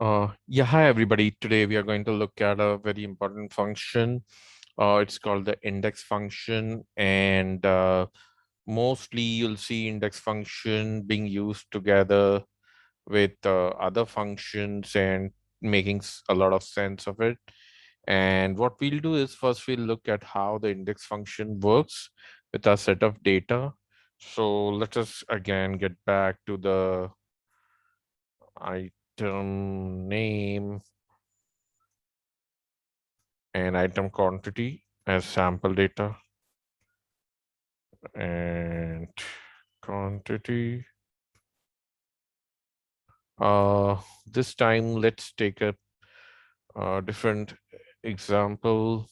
Yeah, hi everybody. Today we are going to look at a very important function. It's called the index function, and mostly you'll see index function being used together with other functions and making a lot of sense of it. And what we'll do is first we'll look at how the index function works with our set of data. So let us again get back to the item name and item quantity as sample data and quantity. This time let's take a different example.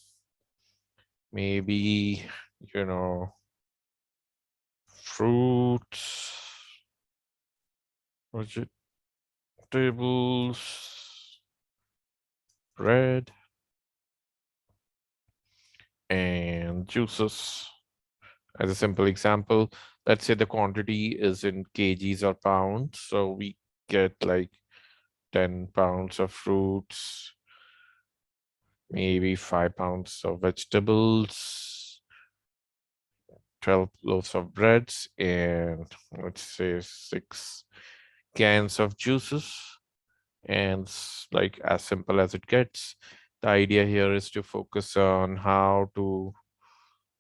Maybe, you know, fruits, vegetables, bread, and juices. As a simple example, let's say the quantity is in kgs or pounds. So we get like 10 pounds of fruits, maybe 5 pounds of vegetables, 12 loaves of breads, and let's say 6 cans of juices. And like as simple as it gets. The idea here is to focus on how to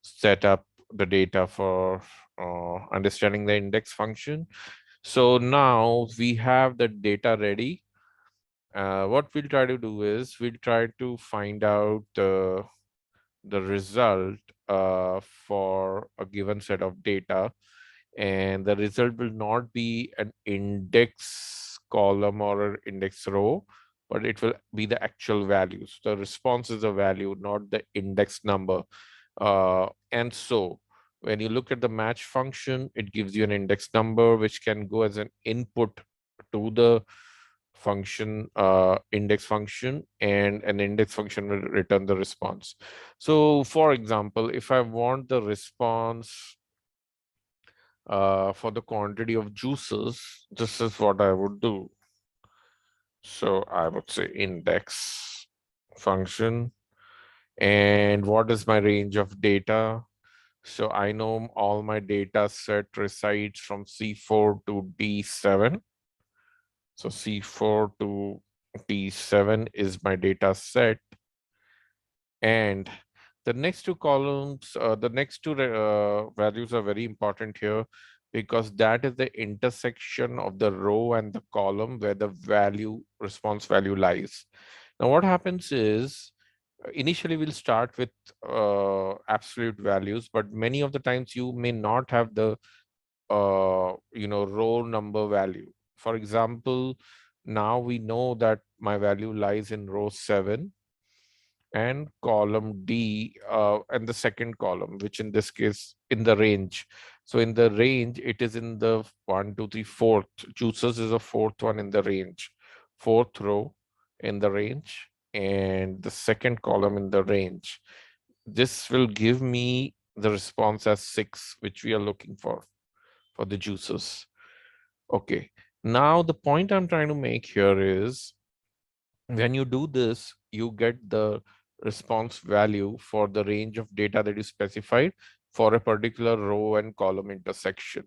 set up the data for understanding the index function. So now we have the data ready. What we'll try to do is we'll try to find out the result for a given set of data, and the result will not be an index column or an index row, but it will be the actual values. The response is a value, not the index number. And so when you look at the match function, it gives you an index number which can go as an input to the function, index function, and an index function will return the response. So for example, if I want the response for the quantity of juices, this is what I would do. So I would say index function. And what is my range of data? So I know all my data set resides from C4 to D7. So C4 to D7 is my data set. And the next two columns, the next two values are very important here because that is the intersection of the row and the column where the value, response value lies. Now what happens is initially we'll start with absolute values, but many of the times you may not have the row number value. For example, now we know that my value lies in row 7 and column D, and the second column, which in this case in the range. So in the range, it is in the 1, 2, 3, fourth. Juices is a fourth one in the range, fourth row in the range, and the second column in the range. This will give me the response as 6, which we are looking for the juices. Okay. Now the point I'm trying to make here is when you do this, you get the response value for the range of data that you specified for a particular row and column intersection.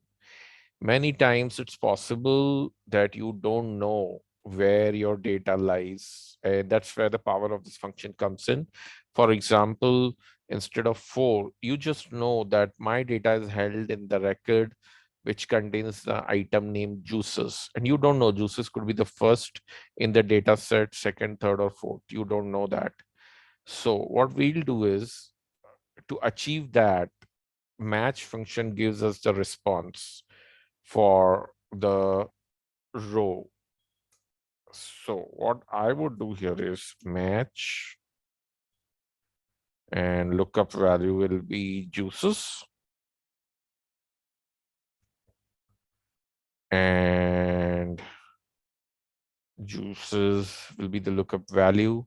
Many times it's possible that you don't know where your data lies. And that's where the power of this function comes in. For example, instead of 4, you just know that my data is held in the record which contains the item named juices. And you don't know juices could be the first in the data set, second, third, or fourth. You don't know that. So what we'll do is to achieve that, match function gives us the response for the row. So what I would do here is match and lookup value will be juices. And juices will be the lookup value.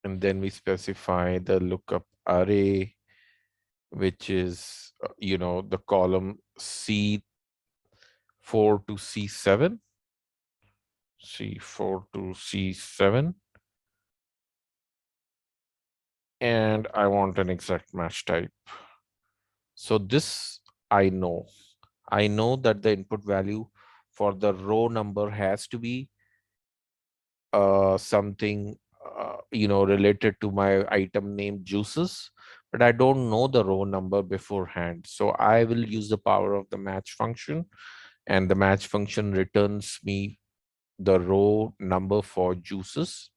And then we specify the lookup array, which is, the column C4 to C7. C4 to C7, and I want an exact match type. So this I know. I know that the input value for the row number has to be something related to my item name juices, but I don't know the row number beforehand. So I will use the power of the match function, and the match function returns me the row number for juices,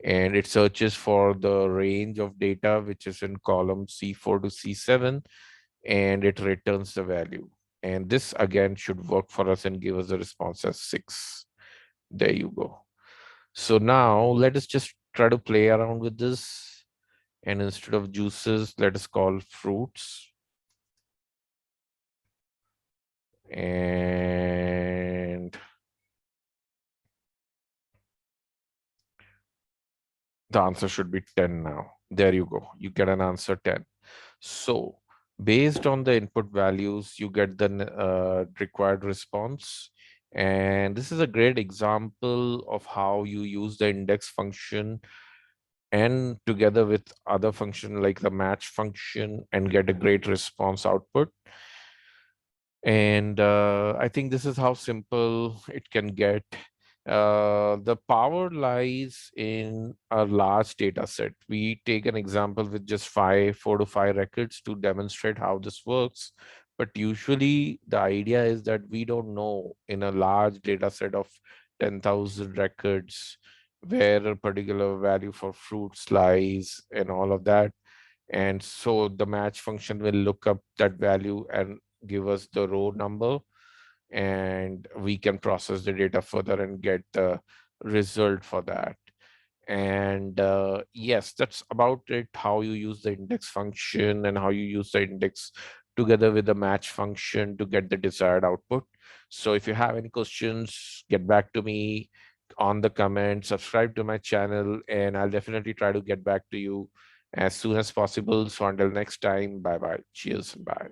and it searches for the range of data which is in column C4 to C7, and it returns the value. And this again should work for us and give us a response as 6. There you go. So now let us just try to play around with this. And instead of juices, let us call fruits. And the answer should be 10 now. There you go. You get an answer 10. So based on the input values, you get the required response. And this is a great example of how you use the index function and together with other function like the match function and get a great response output. And I think this is how simple it can get. The power lies in a large data set. We take an example with just 4 to 5 records to demonstrate how this works. But usually the idea is that we don't know in a large data set of 10,000 records where a particular value for fruits lies and all of that. And so the match function will look up that value and give us the row number, and we can process the data further and get the result for that. And yes, that's about it, how you use the index function and how you use the index together with the match function to get the desired output. So if you have any questions, get back to me on the comment, subscribe to my channel, and I'll definitely try to get back to you as soon as possible. So until next time, bye bye, cheers, and bye.